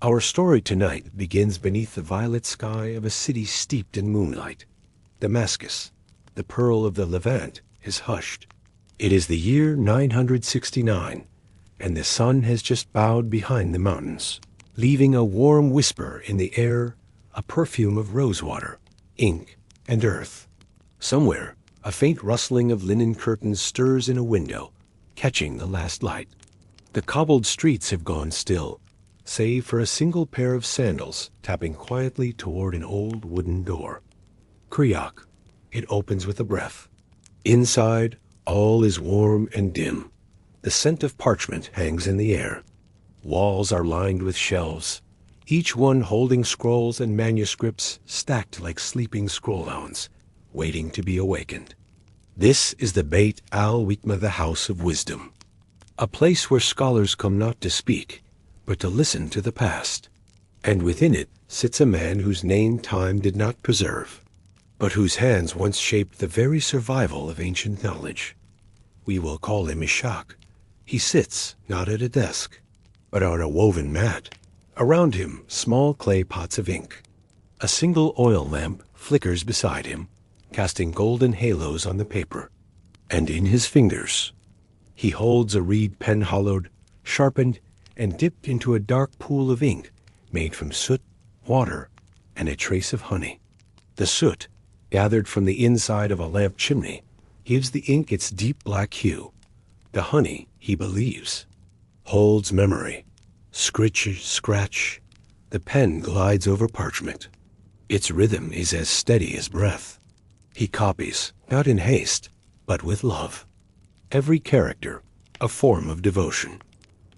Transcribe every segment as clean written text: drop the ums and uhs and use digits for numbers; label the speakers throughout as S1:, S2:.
S1: Our story tonight begins beneath the violet sky of a city steeped in moonlight. Damascus, the pearl of the Levant, is hushed. It is the year 969, and the sun has just bowed behind the mountains, leaving a warm whisper in the air, a perfume of rosewater, ink, and earth. Somewhere, a faint rustling of linen curtains stirs in a window, catching the last light. The cobbled streets have gone still, save for a single pair of sandals tapping quietly toward an old wooden door. Kriak. It opens with a breath. Inside, all is warm and dim. The scent of parchment hangs in the air. Walls are lined with shelves, each one holding scrolls and manuscripts stacked like sleeping scrollhounds, waiting to be awakened. This is the Beit al-Hikmah, the House of Wisdom, a place where scholars come not to speak, but to listen to the past. And within it sits a man whose name time did not preserve, but whose hands once shaped the very survival of ancient knowledge. We will call him Ishak. He sits not at a desk, but on a woven mat. Around him, small clay pots of ink. A single oil lamp flickers beside him, casting golden halos on the paper. And in his fingers, he holds a reed pen hollowed, sharpened, and dipped into a dark pool of ink made from soot, water, and a trace of honey. The soot, gathered from the inside of a lamp chimney, gives the ink its deep black hue. The honey, he believes, holds memory. Scritch, scratch, the pen glides over parchment. Its rhythm is as steady as breath. He copies, not in haste, but with love. Every character, a form of devotion.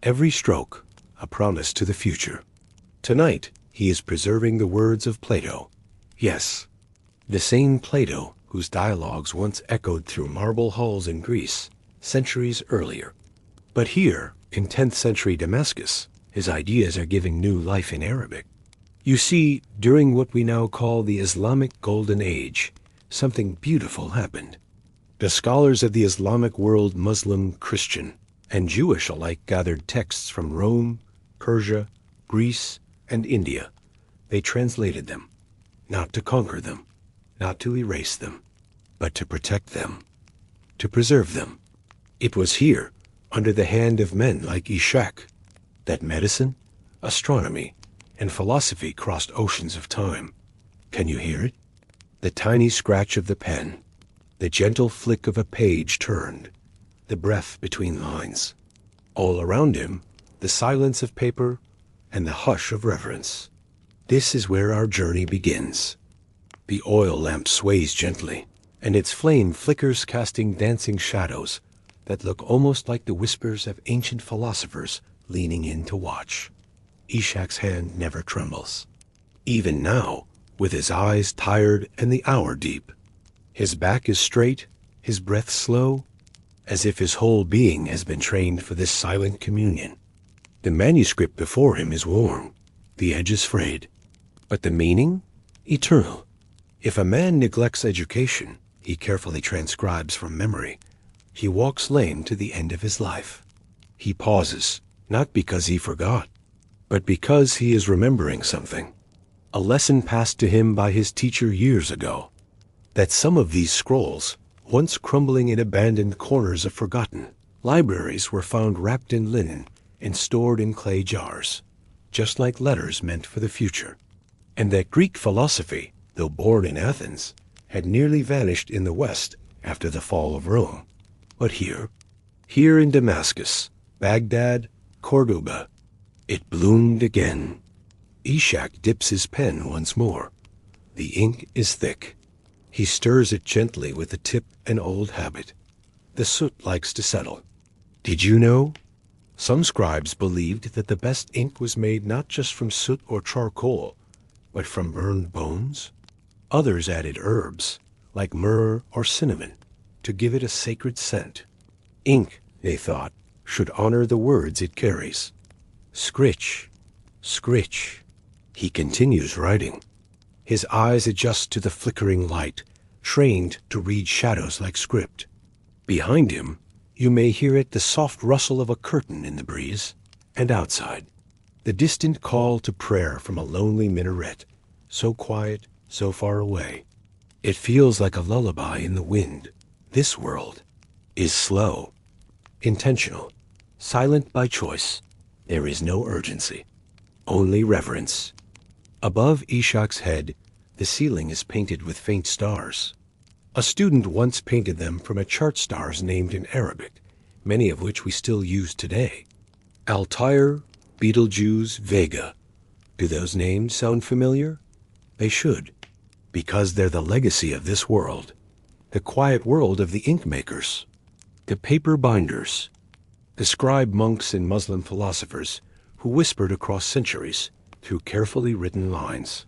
S1: Every stroke, a promise to the future. Tonight, he is preserving the words of Plato. Yes, the same Plato whose dialogues once echoed through marble halls in Greece, centuries earlier. But here, in 10th century Damascus, his ideas are giving new life in Arabic. You see, during what we now call the Islamic Golden Age, something beautiful happened. The scholars of the Islamic world, Muslim, Christian, and Jewish alike, gathered texts from Rome, Persia, Greece, and India. They translated them, not to conquer them, not to erase them, but to protect them, to preserve them. It was here, under the hand of men like Ishak, that medicine, astronomy, and philosophy crossed oceans of time. Can you hear it? The tiny scratch of the pen, the gentle flick of a page turned, the breath between lines. All around him, the silence of paper and the hush of reverence. This is where our journey begins. The oil lamp sways gently, and its flame flickers, casting dancing shadows that look almost like the whispers of ancient philosophers leaning in to watch. Ishak's hand never trembles. Even now, with his eyes tired and the hour deep, his back is straight, his breath slow, as if his whole being has been trained for this silent communion. The manuscript before him is warm, the edges frayed, but the meaning? Eternal. If a man neglects education, he carefully transcribes from memory. He walks lame to the end of his life. He pauses, not because he forgot, but because he is remembering something. A lesson passed to him by his teacher years ago, that some of these scrolls, once crumbling in abandoned corners of forgotten libraries, were found wrapped in linen and stored in clay jars, just like letters meant for the future. And that Greek philosophy, though born in Athens, had nearly vanished in the West after the fall of Rome. But here in Damascus, Baghdad, Cordoba, it bloomed again. Ishak dips his pen once more. The ink is thick. He stirs it gently with the tip, an old habit. The soot likes to settle. Did you know? Some scribes believed that the best ink was made not just from soot or charcoal, but from burned bones. Others added herbs, like myrrh or cinnamon, to give it a sacred scent. Ink, they thought, should honor the words it carries. Scritch, scritch. He continues writing. His eyes adjust to the flickering light, trained to read shadows like script. Behind him, you may hear it, the soft rustle of a curtain in the breeze, and outside, The distant call to prayer from a lonely minaret, so quiet, so far away. It feels like a lullaby in the wind. This world is slow, intentional, silent by choice. There is no urgency, only reverence. Above Ishak's head, the ceiling is painted with faint stars. A student once painted them from a chart stars named in Arabic, many of which we still use today. Altair, Betelgeuse, Vega. Do those names sound familiar? They should, because they're the legacy of this world, the quiet world of the ink makers, the paper binders, the scribe monks and Muslim philosophers who whispered across centuries through carefully written lines.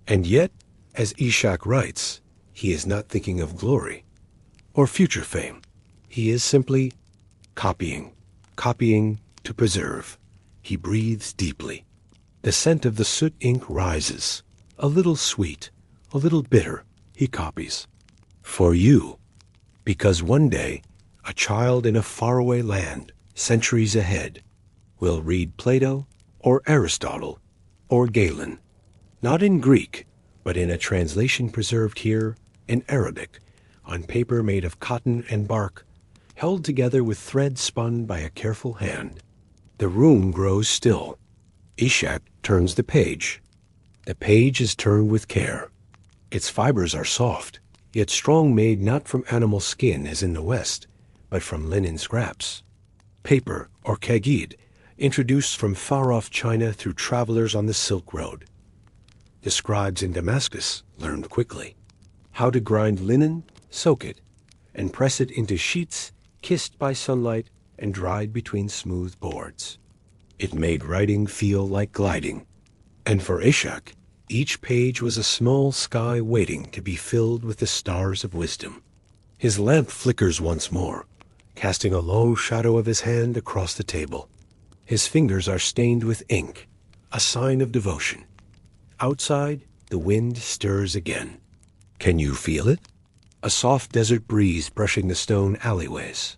S1: And yet, as Ishak writes, he is not thinking of glory or future fame. He is simply copying to preserve. He breathes deeply. The scent of the soot ink rises, a little sweet, a little bitter. He copies. For you, because one day, a child in a faraway land, centuries ahead, will read Plato or Aristotle or Galen, not in Greek, but in a translation preserved here in Arabic, on paper made of cotton and bark, held together with thread spun by a careful hand. The room grows still. Ishak turns the page. The page is turned with care. Its fibers are soft, yet strong, made not from animal skin as in the West, but from linen scraps. Paper, or kagid, introduced from far-off China through travelers on the Silk Road. The scribes in Damascus learned quickly how to grind linen, soak it, and press it into sheets kissed by sunlight and dried between smooth boards. It made writing feel like gliding. And for Ishak, each page was a small sky waiting to be filled with the stars of wisdom. His lamp flickers once more, casting a low shadow of his hand across the table. His fingers are stained with ink, a sign of devotion. Outside, the wind stirs again. Can you feel it? A soft desert breeze brushing the stone alleyways,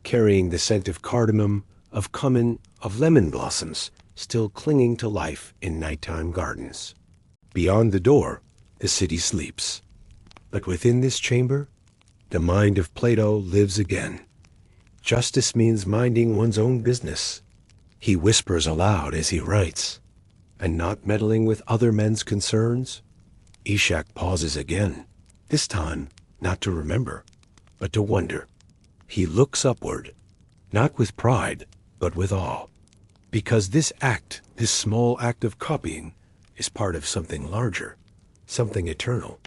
S1: carrying the scent of cardamom, of cumin, of lemon blossoms, still clinging to life in nighttime gardens. Beyond the door, the city sleeps. But within this chamber, the mind of Plato lives again. Justice means minding one's own business. He whispers aloud as he writes, and not meddling with other men's concerns. Ishak pauses again, this time not to remember, but to wonder. He looks upward, not with pride, but with awe, because this act, this small act of copying, is part of something larger, something eternal,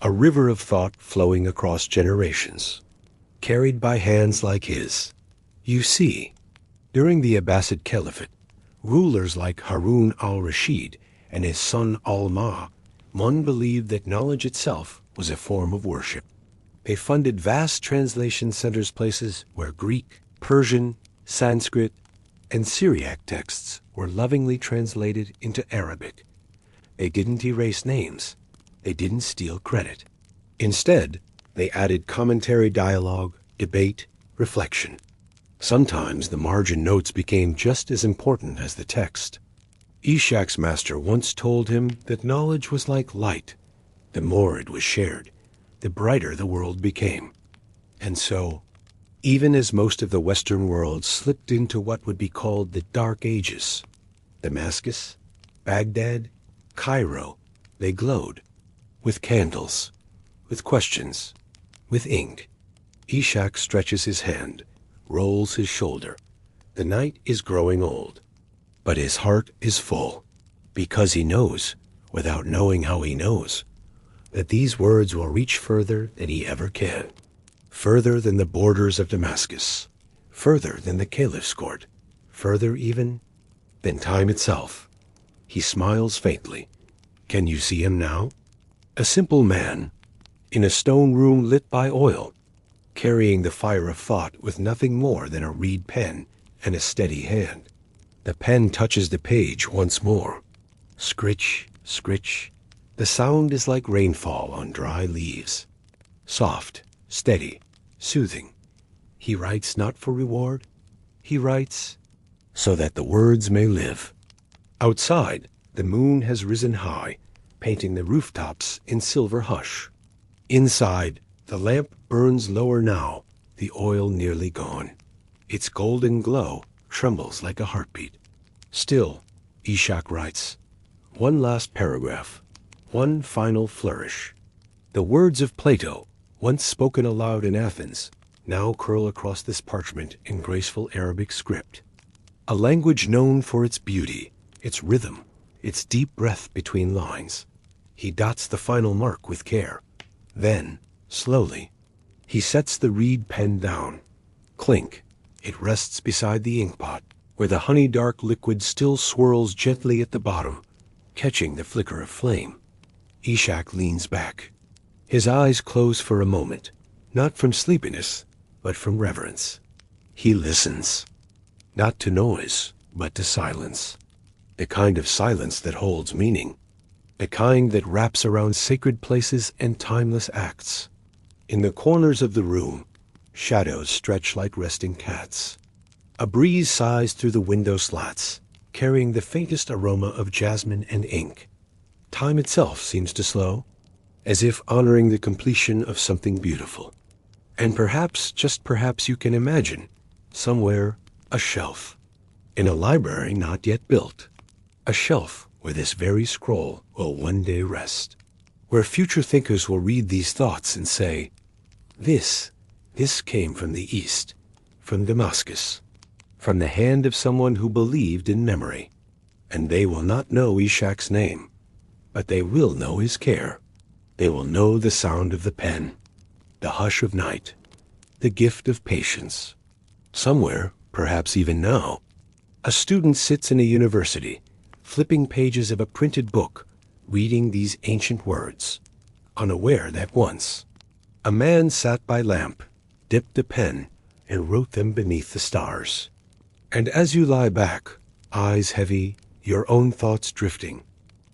S1: a river of thought flowing across generations, carried by hands like his. You see, during the Abbasid Caliphate, rulers like Harun al-Rashid and his son al-Ma'mun believed that knowledge itself was a form of worship. They funded vast translation centers, places where Greek, Persian, Sanskrit, and Syriac texts were lovingly translated into Arabic. They didn't erase names. They didn't steal credit. Instead, they added commentary, dialogue, debate, reflection. Sometimes the margin notes became just as important as the text. Ishak's master once told him that knowledge was like light. The more it was shared, the brighter the world became. And so, even as most of the Western world slipped into what would be called the Dark Ages, Damascus, Baghdad, Cairo, they glowed, with candles, with questions, with ink. Ishak stretches his hand, rolls his shoulder. The night is growing old, but his heart is full, because he knows, without knowing how he knows, that these words will reach further than he ever can, further than the borders of Damascus, further than the caliph's court, further even than time itself. He smiles faintly. Can you see him now? A simple man, in a stone room lit by oil, carrying the fire of thought with nothing more than a reed pen and a steady hand. The pen touches the page once more. Scritch, scritch. The sound is like rainfall on dry leaves. Soft, steady, soothing. He writes not for reward. He writes so that the words may live. Outside, the moon has risen high, painting the rooftops in silver hush. Inside, the lamp burns lower now, the oil nearly gone. Its golden glow trembles like a heartbeat. Still, Ishak writes, one last paragraph, one final flourish. The words of Plato, once spoken aloud in Athens, now curl across this parchment in graceful Arabic script. A language known for its beauty, its rhythm, its deep breath between lines. He dots the final mark with care. Then, slowly, he sets the reed pen down. Clink, it rests beside the inkpot, where the honey-dark liquid still swirls gently at the bottom, catching the flicker of flame. Ishak leans back. His eyes close for a moment, not from sleepiness, but from reverence. He listens, not to noise, but to silence. The kind of silence that holds meaning. The kind that wraps around sacred places and timeless acts. In the corners of the room, shadows stretch like resting cats. A breeze sighs through the window slats, carrying the faintest aroma of jasmine and ink. Time itself seems to slow, as if honoring the completion of something beautiful. And perhaps, just perhaps, you can imagine, somewhere, a shelf. In a library not yet built. A shelf where this very scroll will one day rest. Where future thinkers will read these thoughts and say, This came from the East, from Damascus, from the hand of someone who believed in memory. And they will not know Ishak's name, but they will know his care. They will know the sound of the pen, the hush of night, the gift of patience. Somewhere, perhaps even now, a student sits in a university, flipping pages of a printed book, reading these ancient words, unaware that once a man sat by lamp, dipped a pen, and wrote them beneath the stars. And as you lie back, eyes heavy, your own thoughts drifting,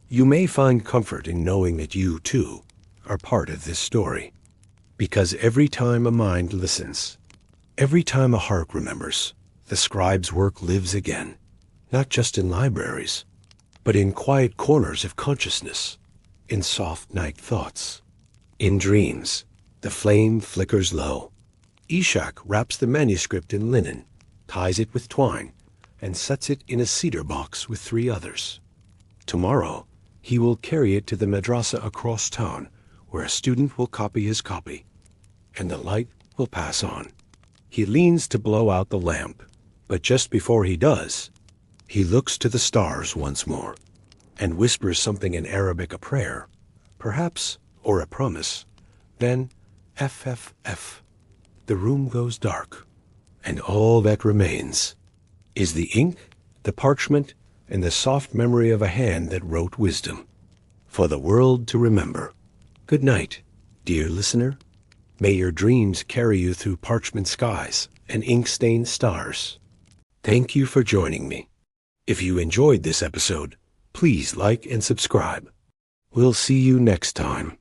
S1: you may find comfort in knowing that you, too, are part of this story. Because every time a mind listens, every time a heart remembers, the scribe's work lives again, not just in libraries, but in quiet corners of consciousness, in soft night thoughts. In dreams, the flame flickers low. Ishak wraps the manuscript in linen, ties it with twine, and sets it in a cedar box with 3 others. Tomorrow, he will carry it to the madrasa across town, where a student will copy his copy, and the light will pass on. He leans to blow out the lamp, but just before he does, he looks to the stars once more, and whispers something in Arabic, a prayer, perhaps, or a promise. Then, FFF. The room goes dark, and all that remains is the ink, the parchment, and the soft memory of a hand that wrote wisdom, for the world to remember. Good night, dear listener. May your dreams carry you through parchment skies and ink-stained stars. Thank you for joining me. If you enjoyed this episode, please like and subscribe. We'll see you next time.